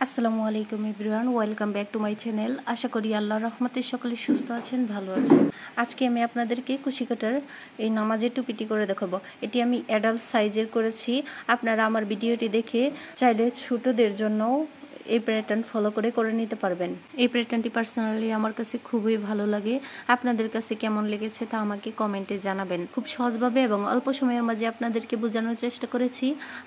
আসসালামু আলাইকুম everyone, welcome back to my channel. আশা করি আল্লাহর রহমতে সকলে সুস্থ আছেন, ভালো আছেন। আজকে আমি আপনাদেরকে কুশি কাটার এই নামাজের টুপিটি করে দেখাবো। এটি আমি অ্যাডাল্ট সাইজের করেছি। আপনারা আমার ভিডিওটি দেখে চাইলে ছোটদের জন্যও এই প্যাটার্ন ফলো করে নিতে পারবেন। এই প্যাটার্নটি পার্সোনালি আমার কাছে খুবই ভালো লাগে। আপনাদের কাছে কেমন লেগেছে তা আমাকে কমেন্টে জানাবেন। খুব সহজভাবে এবং অল্প সময়ের মাঝে আপনাদেরকে বোঝানোর চেষ্টা করেছি।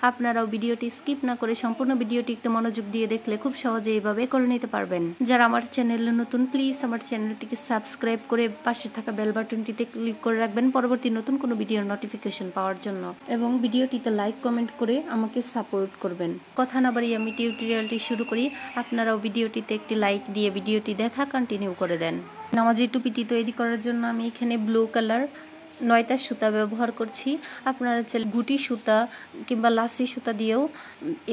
আপনারাও ভিডিওটি স্কিপ না করে সম্পূর্ণ ভিডিওটি একটু মনোযোগ দিয়ে দেখলে খুব সহজে এইভাবে করে নিতে পারবেন। যারা আমার চ্যানেলে নতুন, প্লিজ আমার চ্যানেলটিকে সাবস্ক্রাইব করে পাশে থাকা বেল বাটনটিতে ক্লিক করে রাখবেন পরবর্তী নতুন কোনো ভিডিওর নোটিফিকেশন পাওয়ার জন্য, এবং ভিডিওটিতে লাইক কমেন্ট করে আমাকে সাপোর্ট করবেন। কথা না বাড়িয়ে আমি টিউটোরিয়ালটি শুরু করি। আপনারাও ভিডিওটিতে একটি লাইক দিয়ে ভিডিওটি দেখা কন্টিনিউ করে দেন। নামাজের টুপিটি তৈরি করার জন্য আমি এখানে ব্লু কালার 9টা সুতা ব্যবহার করছি। আপনারা চাইলে গুটি সুতা কিংবা লাসি সুতা দিয়েও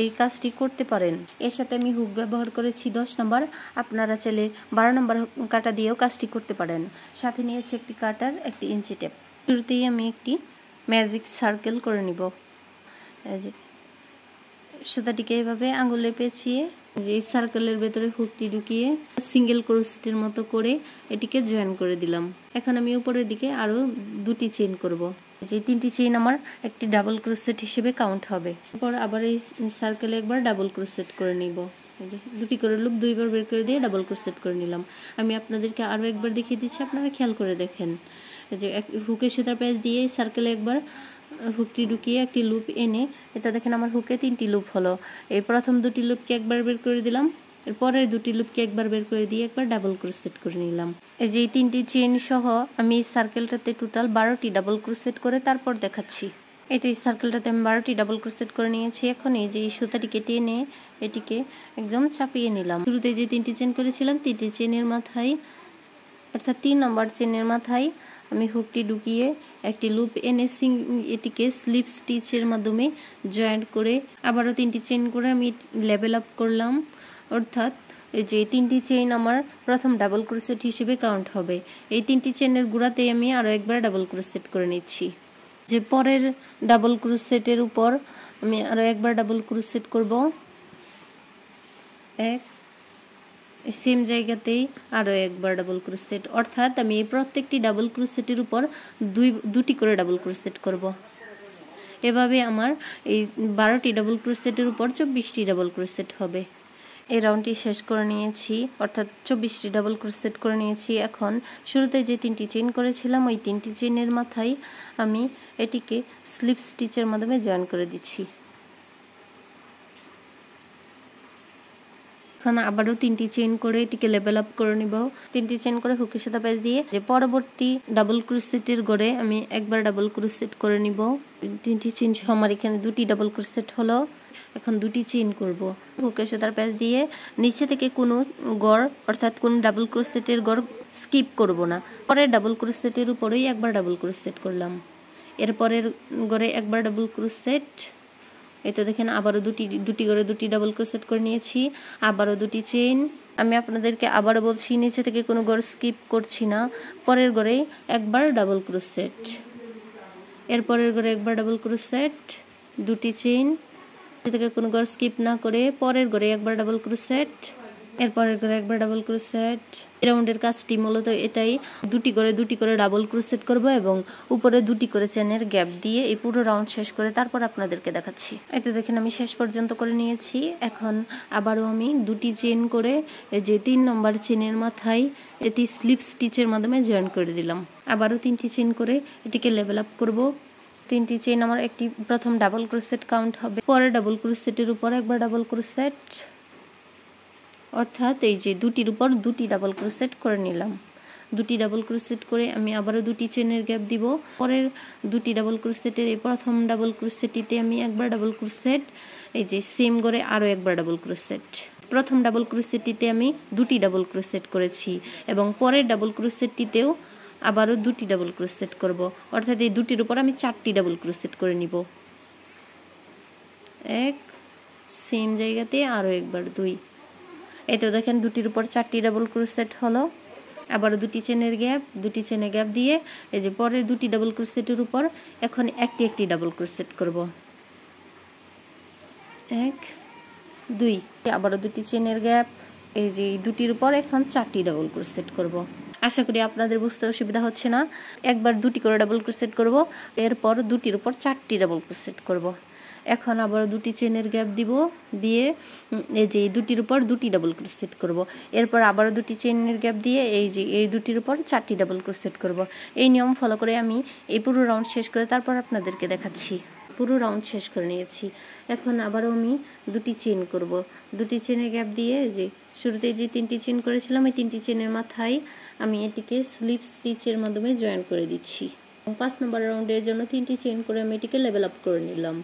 এই কাজটি করতে পারেন। এর সাথে আমি হুক ব্যবহার করেছি 10 নম্বর। আপনারা চাইলে 12 নম্বর কাটা দিয়েও কাজটি করতে পারেন। সাথে নিয়েছি একটি কাটার, একটি ইঞ্চি টেপ। শুরুতেই আমি একটি ম্যাজিক সার্কেল করে নিব। এই যে সুতাটিকে এভাবে আঙুলে পেঁচিয়ে যে এই সার্কেলের ভেতরে হুকটি ঢুকিয়ে সিঙ্গেল ক্রোশেটের মতো করে এটিকে জয়েন করে দিলাম। এখন আমি উপরের দিকে আরো দুটি চেইন করব। যে 3টি চেইন আমার একটি ডাবল ক্রোশেট হিসেবে কাউন্ট হবে। এরপর আবার এই সার্কেলে একবার ডাবল ক্রোশেট করে নিব। এই যে দুটি করে লুপ দুইবার বের করে দিয়ে ডাবল ক্রোশেট করে নিলাম। আমি আপনাদেরকে আরো একবার দেখিয়ে দিচ্ছি, আপনারা খেয়াল করে দেখেন। যে হুকের সুতার প্যাচ দিয়ে সার্কেলে একবার হুকটি ঢুকিয়ে একটি লুপ এনে, এটা দেখেন আমার হুকে 3টি লুপ হলো। এই প্রথম দুটি লুপকে একবার বের করে দিলাম, এর পরের দুটি লুপকে একবার বের করে দিয়ে একবার ডাবল ক্রোশেট করে নিলাম। এই যে 3টি চেইন সহ আমি এই সার্কেলটাতে টোটাল 12টি ডাবল ক্রোশেট করে তারপর দেখাচ্ছি। এই তো এই সার্কেলটাতে আমি 12টি ডাবল ক্রোশেট করে নিয়েছি। এখন এই যে এই সুতাটিকে টেনে এটিকে একদম চাপিয়ে নিলাম। শুরুতে যে 3টি চেইন করেছিলাম 3টি চেইনের মাথায়, অর্থাৎ 3 নম্বর চেইনের মাথায় আমি হুকটি ঢুকিয়ে একটি লুপ এনে এটিকে স্লিপ স্টিচের মাধ্যমে জয়েন্ট করে আবারও 3টি চেইন করে আমি লেভেল আপ করলাম। অর্থাৎ এই যে 3টি চেইন আমার প্রথম ডাবল ক্রোশেট হিসেবে কাউন্ট হবে। এই 3টি চেইনের গোড়াতেই আমি আরও একবার ডাবল ক্রোশেট করে নিচ্ছি। যে পরের ডাবল ক্রোশেটের উপর আমি আরও একবার ডাবল ক্রোশেট করব। এক সেম জায়গাতেই আরও একবার ডাবল ক্রোশেট, অর্থাৎ আমি এই প্রত্যেকটি ডাবল ক্রোশেটের উপর দুটি করে ডাবল ক্রোশেট করব। এভাবে আমার এই 12টি ডাবল ক্রোশেটের উপর 24টি ডাবল ক্রোশেট হবে। এই রাউন্ডটি শেষ করে নিয়েছি, অর্থাৎ 24টি ডাবল ক্রোশেট করে নিয়েছি। এখন শুরুতে যে 3টি চেইন করেছিলাম ওই 3টি চেইনের মাথায় আমি এটিকে স্লিপ স্টিচের মাধ্যমে জয়েন করে দিচ্ছি। এখন আবারও 3টি চেইন করে এটিকে লেভেল আপ করে নিব। 3টি চেইন করে হুকের সাথে প্যাচ দিয়ে যে পরবর্তী ডাবল ক্রোশেটের গড়ে আমি একবার ডাবল ক্রোশেট করে নিব। 3টি চেইন সহ আমার এখানে 2টি ডাবল ক্রোশেট হলো। এখন 2টি চেইন করব। হুকের সাথে প্যাচ দিয়ে নিচে থেকে কোনো গড়, অর্থাৎ কোন ডাবল ক্রোশেটের গড় স্কিপ করব না। পরের ডাবল ক্রোশেটের উপরেই একবার ডাবল ক্রোশেট করলাম। এরপরের গড়ে একবার ডাবল ক্রোশেট। এই তো দেখেন আবারও দুটি করে দুটি ডাবল ক্রোশেট করে নিয়েছি। আবারও 2টি চেইন। আমি আপনাদেরকে আবারও বলছি, নিচে থেকে কোনো গড় স্কিপ করছি না। পরের গড়ে একবার ডাবল ক্রোশেট, এরপরের গড়ে একবার ডাবল ক্রোশেট, 2টি চেইন। থেকে কোনো গড় স্কিপ না করে পরের গড়ে একবার ডাবল ক্রোশেট, এরপরের গড়ে একবার ডাবল ক্রোশেট। রাউন্ডের কাজটি মূলত এটাই, দুটি করে ডাবল ক্রোশেট করব এবং উপরে 2টি করে চেনের গ্যাপ দিয়ে এই পুরো রাউন্ড শেষ করে তারপর আপনাদেরকে দেখাচ্ছি। এই তো দেখেন আমি শেষ পর্যন্ত করে নিয়েছি। এখন আবারও আমি 2টি চেইন করে যে 3 নম্বর চেনের মাথায় এটি স্লিপ স্টিচের মাধ্যমে জয়েন করে দিলাম। আবারও 3টি চেইন করে এটিকে লেভেল আপ করব। 3টি চেইন আমার একটি প্রথম ডাবল ক্রোশেট কাউন্ট হবে। পরের ডাবল ক্রোশেটের উপর একবার ডাবল ক্রোশেট, অর্থাৎ এই যে 2টির উপর 2টি ডাবল ক্রোশেট করে নিলাম। 2টি ডাবল ক্রোশেট করে আমি আবারও 2টি চেনের গ্যাপ দিব। পরের 2টি ডাবল ক্রোশেটের এই প্রথম ডাবল ক্রোশেটটিতে আমি একবার ডাবল ক্রোশেট, এই যে সেম করে আরও একবার ডাবল ক্রোশেট। প্রথম ডাবল ক্রোশেটটিতে আমি 2টি ডাবল ক্রোশেট করেছি এবং পরের ডাবল ক্রোশেটটিতেও আবারও 2টি ডাবল ক্রোশেট করব, অর্থাৎ এই 2টির উপর আমি 4টি ডাবল ক্রোশেট করে নিব। এক সেম জায়গাতে আরও একবার 2। এই তো দেখেন 2টির উপর 4টি ডাবল ক্রোশেট হলো। আবারও 2টি চেনের গ্যাপ, 2টি চেনের গ্যাপ দিয়ে এই যে পরের 2টি ডাবল ক্রোশেটের উপর এখন একটি ডাবল ক্রোশেট করব। এক 2 আবারও দুটি চেনের গ্যাপ, এই যে দুটির উপর এখন 4টি ডাবল ক্রোশেট করব। আশা করি আপনাদের বুঝতে অসুবিধা হচ্ছে না। একবার দুটি করে ডাবল ক্রোশেট করব, এরপর দুটির উপর 4টি ডাবল ক্রোশেট করব। এখন আবার দুটি চেনের গ্যাপ দিব, দিয়ে এই যে দুটির উপর দুটি ডাবল ক্রোশেট করব। এরপর আবার দুটি চেনের গ্যাপ দিয়ে এই যে এই দুটির উপর 4টি ডাবল ক্রোশেট করব। এই নিয়ম ফলো করে আমি এই পুরো রাউন্ড শেষ করে তারপর আপনাদেরকে দেখাচ্ছি। পুরো রাউন্ড শেষ করে নিয়েছি। এখন আবারও আমি দুটি চেন করব। দুটি চেনের গ্যাপ দিয়ে যে শুরুতে যে 3টি চেন করেছিলাম এই 3টি চেনের মাথায় আমি এটিকে স্লিপ স্টিচের মাধ্যমে জয়েন করে দিচ্ছি। 5 নম্বর রাউন্ডের জন্য 3টি চেন করে আমি এটিকে লেভেল আপ করে নিলাম।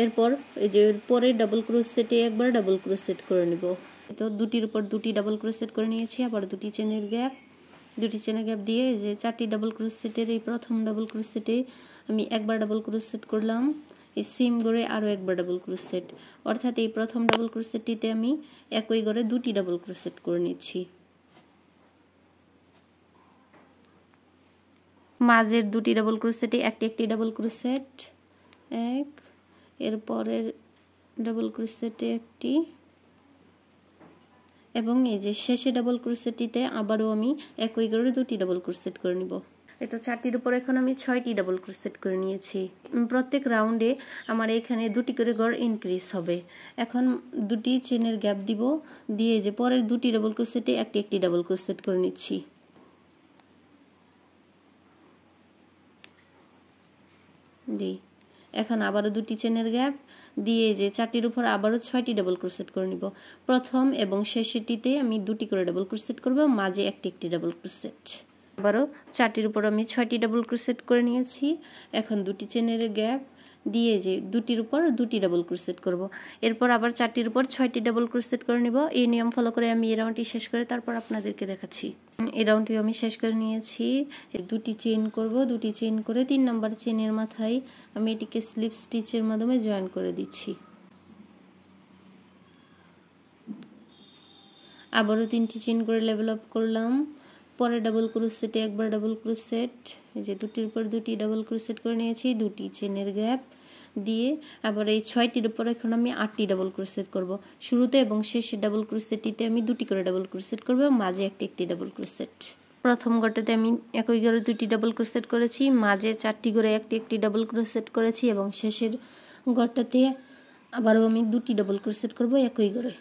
এরপর এই যে পরে ডাবল ক্রোশেটে একবার ডাবল ক্রোশেট করে নিব। তো দুটির উপর দুটি ডাবল ক্রোশেট করে নিয়েছি। আবার দুটি চেনের গ্যাপ, দুটি চেনের গ্যাপ দিয়ে যে 4টি ডাবল ক্রোশেটের এই প্রথম ডাবল ক্রোশেটে আমি একবার ডাবল ক্রোশেট করলাম, এই সেম ঘরে আরও একবার ডাবল ক্রোশেট, অর্থাৎ এই প্রথম ডাবল ক্রোশেটটিতে আমি একই ঘরে দুটি ডাবল ক্রোশেট করে নিচ্ছি। মাঝের দুটি ডাবল ক্রোশেটে একটি ডাবল ক্রোশেট, এক, এরপরের ডাবল ক্রোশেটে একটি, এবং এই যে শেষে ডাবল ক্রোশেটটিতে আবারও আমি একই ঘরে দুটি ডাবল ক্রোশেট করে নিব। এই তো 4টির উপর এখন আমি 6টি ডাবল ক্রোশেট করে নিয়েছি। প্রত্যেক রাউন্ডে আমার এখানে দুটি করে ঘর ইনক্রিজ হবে। এখন দুটি চেনের গ্যাপ দিব, দিয়ে যে পরের দুটি ডাবল ক্রোশেটে একটি ডাবল ক্রোশেট করে নিচ্ছি। এখন আবারও দুটি চেনের গ্যাপ দিয়ে যে 4টির উপর আবারও 6টি ডাবল ক্রোশেট করে নিব। প্রথম এবং শেষেরটিতে আমি দুটি করে ডাবল ক্রোশেট করব, মাঝে একটি ডাবল ক্রোশেট। আবারও 4টির উপর আমি 6টি ডাবল ক্রোশেট করে নিয়েছি। এখন দুটি চেনের গ্যাপ দিয়ে যে দুটির উপর দুটি ডাবল ক্রোশেট করব। এরপর আবার 4টির উপর 6টি ডাবল ক্রোশেট করে নিব। এই নিয়ম ফলো করে আমি এই রাউন্ডটি শেষ করে তারপর আপনাদেরকে দেখাচ্ছি। এই রাউন্ডটি আমি শেষ করে নিয়েছি। দুটি চেইন করব, দুটি চেইন করে 3 নম্বর চেনের মাথায় আমি এটিকে স্লিপ স্টিচের মাধ্যমে জয়েন করে দিচ্ছি। আবারও 3টি চেইন করে লেভেল আপ করলাম। পরে ডাবল ক্রোশেটে একবার ডাবল ক্রোশেট, এই যে দুটির উপর দুটি ডাবল ক্রোশেট করে নিয়েছি, দুটি চেনের গ্যাপ দিয়ে আবার এই 6টির উপর এখন আমি 8টি ডাবল ক্রোশেট করব। শুরুতে এবং শেষে ডাবল ক্রোশেটটিতে আমি দুটি করে ডাবল ক্রোশেট করব, মাঝে একটি ডাবল ক্রোশেট। প্রথম ঘরটাতে আমি একই ঘরে দুটি ডাবল ক্রোশেট করেছি, মাঝে 4টি করে একটি ডাবল ক্রোশেট করেছি এবং শেষের ঘরটাতে আবারও আমি দুটি ডাবল ক্রোশেট করব একই ঘরে।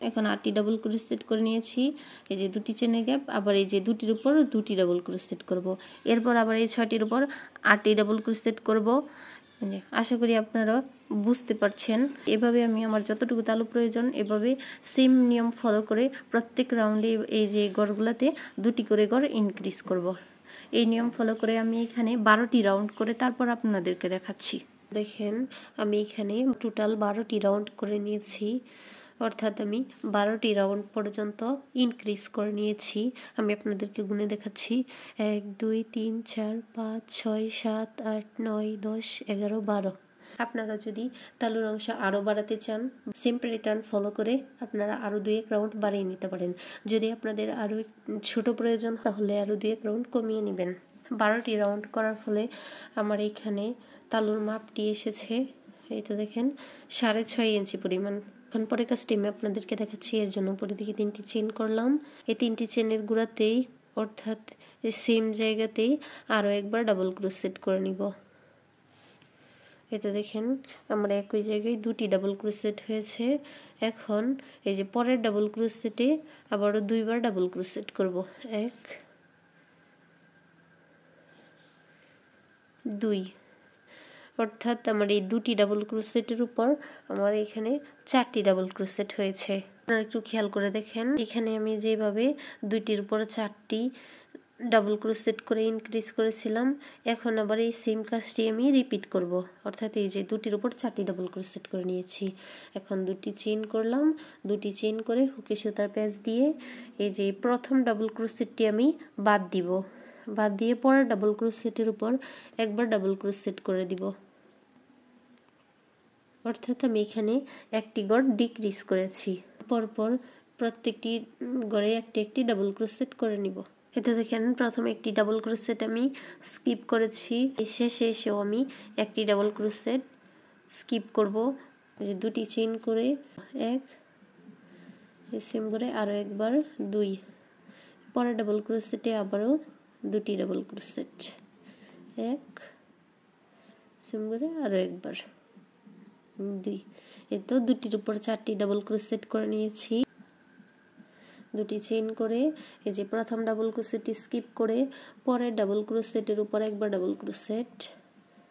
এখন 8টি ডাবল ক্রোশেট করে নিয়েছি। এই যে দুটি চেনের গ্যাপ, আবার এই যে দুটির উপর দুটি ডাবল ক্রোশেট করব। এরপর আবার এই 6টির উপর 8টি ডাবল ক্রোশেট করব। আশা করি আপনারা বুঝতে পারছেন। এভাবে আমি আমার যতটুকু তালু প্রয়োজন এভাবে সেম নিয়ম ফলো করে প্রত্যেক রাউন্ডে এই যে ঘরগুলোতে দুটি করে ঘর ইনক্রিজ করব। এই নিয়ম ফলো করে আমি এখানে 12টি রাউন্ড করে তারপর আপনাদেরকে দেখাচ্ছি। দেখেন আমি এখানে টোটাল 12টি রাউন্ড করে নিয়েছি, অর্থাৎ আমি 12টি রাউন্ড পর্যন্ত ইনক্রিজ করে নিয়েছি। আমি আপনাদেরকে গুনে দেখাচ্ছি। 1 2 3 4 5 6 7 8 9 10 11 12। আপনারা যদি তালুর অংশ আরও বাড়াতে চান সেম প্যাটার্ন ফলো করে আপনারা আরও 2-1 রাউন্ড বাড়িয়ে নিতে পারেন। যদি আপনাদের আরও ছোট প্রয়োজন তাহলে আরও 2-1 রাউন্ড কমিয়ে নেবেন। 12টি রাউন্ড করার ফলে আমার এখানে তালুর মাপটি এসেছে, এই তো দেখেন 6.5 ইঞ্চি পরিমাণ। এখন পরে কাজটি আমি আপনাদেরকে দেখাচ্ছি। এর জন্য উপরে দিকে 3টি চেইন করলাম। এই 3টি চেনের গুঁড়াতেই অর্থাৎ সেম জায়গাতেই আরও একবার ডাবল ক্রোশেট করে নিব। এটা দেখেন আমার একই জায়গায় দুটি ডাবল ক্রোশেট হয়েছে। এখন এই যে পরের ডাবল ক্রোশেটে আবারও 2বার ডাবল ক্রোশেট করব। 1 2, অর্থাৎ আমার এই দুটি ডাবল ক্রোশেটের উপর আমার এখানে 4টি ডাবল ক্রোশেট হয়েছে। আপনারা একটু খেয়াল করে দেখেন, এখানে আমি যেভাবে দুইটির উপর 4টি ডাবল ক্রোশেট করে ইনক্রিজ করেছিলাম, এখন আবার এই সেম কাজটি আমি রিপিট করব। অর্থাৎ এই যে দুটির উপর 4টি ডাবল ক্রোশেট করে নিয়েছি। এখন দুটি চেইন করলাম, দুটি চেইন করে হুকে সুতার প্যাচ দিয়ে এই যে প্রথম ডাবল ক্রোশেটটি আমি বাদ দিব, বাদ দিয়ে পরের ডাবল ক্রোশেটের উপর একবার ডাবল ক্রোশেট করে দিব। অর্থাৎ আমি এখানে একটি ঘর ডিক্রিজ করেছি। পরপর প্রত্যেকটি ঘরে একটি ডাবল ক্রোশেট করে নিব। এটা দেখেন প্রথমে একটি ডাবল ক্রোশেট আমি স্কিপ করেছি, শেষে এসেও আমি একটি ডাবল ক্রোশেট স্কিপ করব। এই যে দুটি চেইন করে এক, সেম করে আরো একবার 2, পরে ডাবল ক্রোশেটে আবারও দুটি ডাবল ক্রোশেট, এক, সেম করে আরো একবার 2। এই তো দুটির উপর 4টি ডাবল ক্রোশেট করে নিয়েছি। দুটি চেইন করে এই যে প্রথম ডাবল ক্রোশেটটি স্কিপ করে পরের ডাবল ক্রোশেটের উপর একবার ডাবল ক্রোশেট,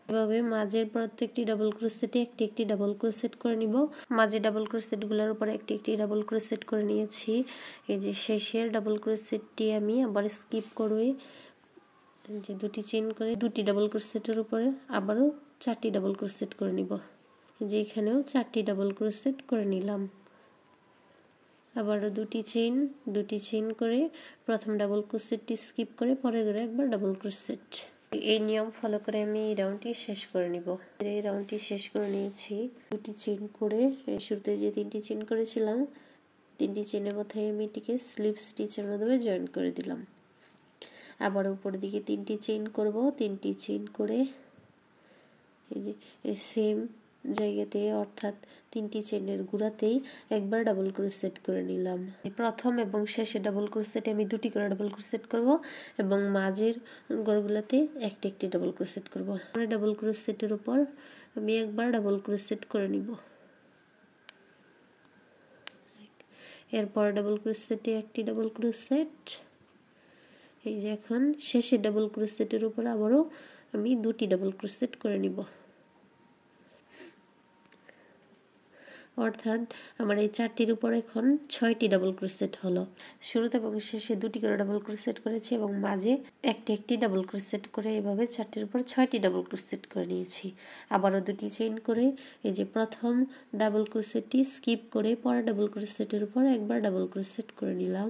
এভাবে মাঝের প্রত্যেকটি ডাবল ক্রোশেটে একটি একটি ডাবল ক্রোশেট করে নিব। মাঝে ডাবল ক্রোশেটগুলোর উপর একটি একটি ডাবল ক্রোশেট করে নিয়েছি। এই যে শেষের ডাবল ক্রোশেটটি আমি আবার স্কিপ করে যে দুটি চেইন করে দুটি ডাবল ক্রোশেটের উপরে আবারও 4টি ডাবল ক্রোশেট করে নিব। যে এখানেও 4টি ডাবল ক্রোশেট করে নিলাম। আবারও দুটি চেইন করে প্রথম ডাবল ক্রোশেটটি স্কিপ করে পরের ঘরে একবার ডাবল ক্রোশেট। এই নিয়ম ফলো করে আমি এই রাউন্ডটি শেষ করে নিব। এই রাউন্ডটি শেষ করে নিয়েছি। দুটি চেইন করে শুরুতে যে 3টি চেইন করেছিলাম 3টি চেইনের মাথায় আমি এটিকে স্লিপ স্টিচের মাধ্যমে জয়েন করে দিলাম। আবার উপরের দিকে 3টি চেইন করব, 3টি চেইন করে এই যে সেম জায়গাতে অর্থাৎ 3টি চেইনের গুড়াতেই একবার ডাবল ক্রোশেট করে নিলাম। প্রথম এবং শেষে ডাবল ক্রোশেটে আমি দুটি করে ডাবল ক্রোশেট করব এবং মাঝের ঘরগুলোতে একটি একটি ডাবল ক্রোশেট করব। ডাবল ক্রোশেটের উপর আমি একবার ডাবল ক্রোশেট করে নিব। এরপর ডাবল ক্রোশেটে একটি ডাবল ক্রোশেট। এই যে এখন শেষে ডাবল ক্রোশেটের উপর আবারও আমি দুটি ডাবল ক্রোশেট করে নিব। অর্থাৎ আমার এই 4টির উপর এখন 6টি ডাবল ক্রোশেট হলো। শুরুতে এবং শেষে দুটি করে ডাবল ক্রোশেট করেছি এবং মাঝে একটি একটি ডাবল ক্রোশেট করে এভাবে 4টির উপর 6টি ডাবল ক্রোশেট করে নিয়েছি। আবারও দুটি চেইন করে এই যে প্রথম ডাবল ক্রোশেটটি স্কিপ করে পরের ডাবল ক্রোশেটের উপর একবার ডাবল ক্রোশেট করে নিলাম।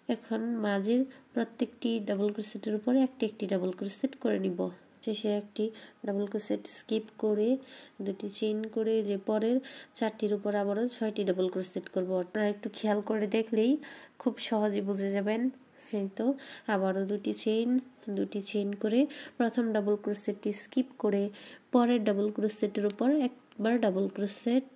এখন মাঝের প্রত্যেকটি ডাবল ক্রোশেটের উপর একটি একটি ডাবল ক্রোশেট করে নিব। শেষে একটি ডাবল ক্রোশেট স্কিপ করে দুটি চেইন করে যে পরের 4টির উপর আবারও 6টি ডাবল ক্রোশেট করব। আপনারা একটু খেয়াল করে দেখলেই খুব সহজে বুঝে যাবেন। এই তো আবারও দুটি চেইন করে প্রথম ডাবল ক্রোশেটটি স্কিপ করে পরের ডাবল ক্রোশেটের উপর একবার ডাবল ক্রোশেট।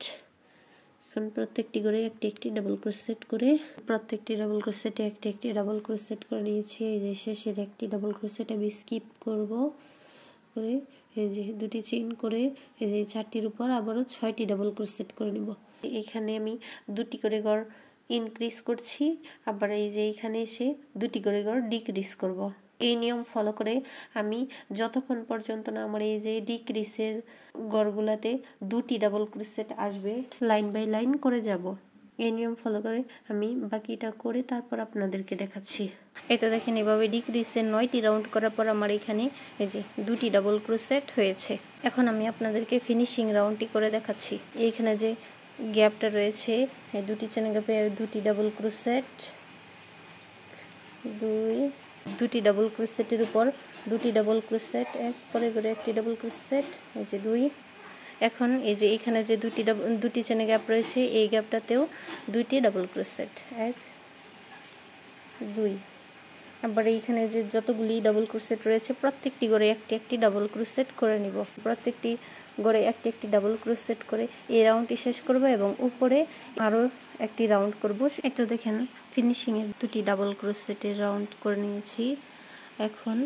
এখন প্রত্যেকটি করে একটি একটি ডাবল ক্রোশেট করে প্রত্যেকটি ডাবল ক্রোশেটে একটি একটি ডাবল ক্রোশেট করে নিয়েছি। এই যে শেষের একটি ডাবল ক্রোশেট আমি স্কিপ করব করে এই যে দুটি চেইন করে এই যে 4টির উপর আবারও 6টি ডাবল ক্রোশেট করে নিব। এখানে আমি দুটি করে ঘর ইনক্রিজ করছি, আবার এই যে এখানে এসে দুটি করে ঘর ডিক্রিজ করব। এই নিয়ম ফলো করে আমি যতক্ষণ পর্যন্ত না আমার এই যে ডিক্রিজের ঘরগুলাতে দুটি ডাবল ক্রোশেট আসবে লাইন বাই লাইন করে যাব। এই নিয়ম ফলো করে আমি বাকিটা করে তারপর আপনাদেরকে দেখাচ্ছি। এই তো দেখেন এভাবে ডিক্রিজের 9টি রাউন্ড করার পর আমার এখানে এই যে দুটি ডাবল ক্রোশেট হয়েছে। এখন আমি আপনাদেরকে ফিনিশিং রাউন্ডটি করে দেখাচ্ছি। এইখানে যে গ্যাপটা রয়েছে এই দুটি চেন গ্যাপে দুটি ডাবল ক্রোশেট, দুটি ডাবল ক্রোশেটের উপর দুটি ডাবল ক্রোশেট, এক পরে করে একটি ডাবল ক্রোশেট, এই যে 2। এখন এই যে এখানে যে দুটি চেনে গ্যাপ রয়েছে এই গ্যাপটাতেও দুইটি ডাবল ক্রোশেট, 1 2। আবার এইখানে যে যতগুলি ডাবল ক্রোশেট রয়েছে প্রত্যেকটি করে একটি একটি ডাবল ক্রোশেট করে নিব। প্রত্যেকটি গড়ে একটি একটি ডাবল ক্রোশেট করে এই রাউন্ডটি শেষ করব এবং উপরে আরও একটি রাউন্ড করব। এই তো দেখেন ফিনিশিংয়ের দুটি ডাবল ক্রোশেটের রাউন্ড করে নিয়েছি। এখন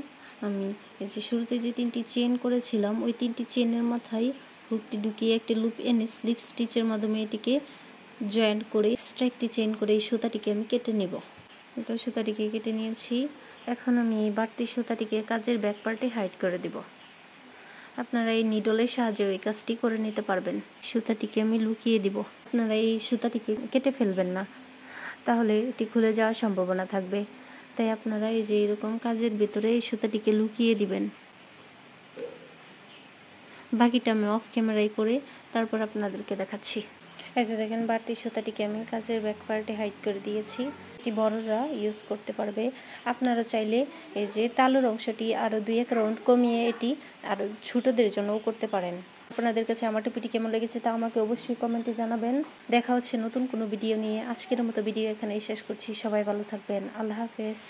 আমি এই যে শুরুতে যে 3টি চেইন করেছিলাম ওই 3টি চেইনের মাথায় হুকটি ঢুকিয়ে একটি লুপ এনে স্লিপ স্টিচের মাধ্যমে এটিকে জয়েন্ট করে এক্সট্রা একটি চেইন করে এই সুতাটিকে আমি কেটে নেব। তো সুতাটিকে কেটে নিয়েছি। এখন আমি এই বাড়তি সুতাটিকে কাজের ব্যাক পার্টে হাইড করে দেব। আপনারা এই নিডলের সাহায্যে এই কাজটি করে নিতে পারবেন। সুতাটিকে আমি লুকিয়ে দিব। আপনারা এই সুতাটিকে কেটে ফেলবেন না, তাহলে এটি খুলে যাওয়ার সম্ভাবনা থাকবে। তাই আপনারা এই যে এরকম কাজের ভিতরে এই সুতাটিকে লুকিয়ে দিবেন। বাকিটা আমি অফ ক্যামেরায় করে তারপর আপনাদেরকে দেখাচ্ছি। এই যে দেখেন বাড়তি সুতাটিকে আমি কাজের ব্যাক পার্টে হাইড করে দিয়েছি। এটি বড়রা ইউজ করতে পারবে। আপনারা চাইলে এই যে তালুর অংশটি আরও 2-1 রাউন্ড কমিয়ে এটি আরও ছোটদের জন্যও করতে পারেন। আপনাদের কাছে আমার টুপিটি কেমন লেগেছে তা আমাকে অবশ্যই কমেন্টে জানাবেন। দেখা হচ্ছে নতুন কোনো ভিডিও নিয়ে। আজকের মতো ভিডিও এখানেই শেষ করছি। সবাই ভালো থাকবেন। আল্লাহ হাফেজ।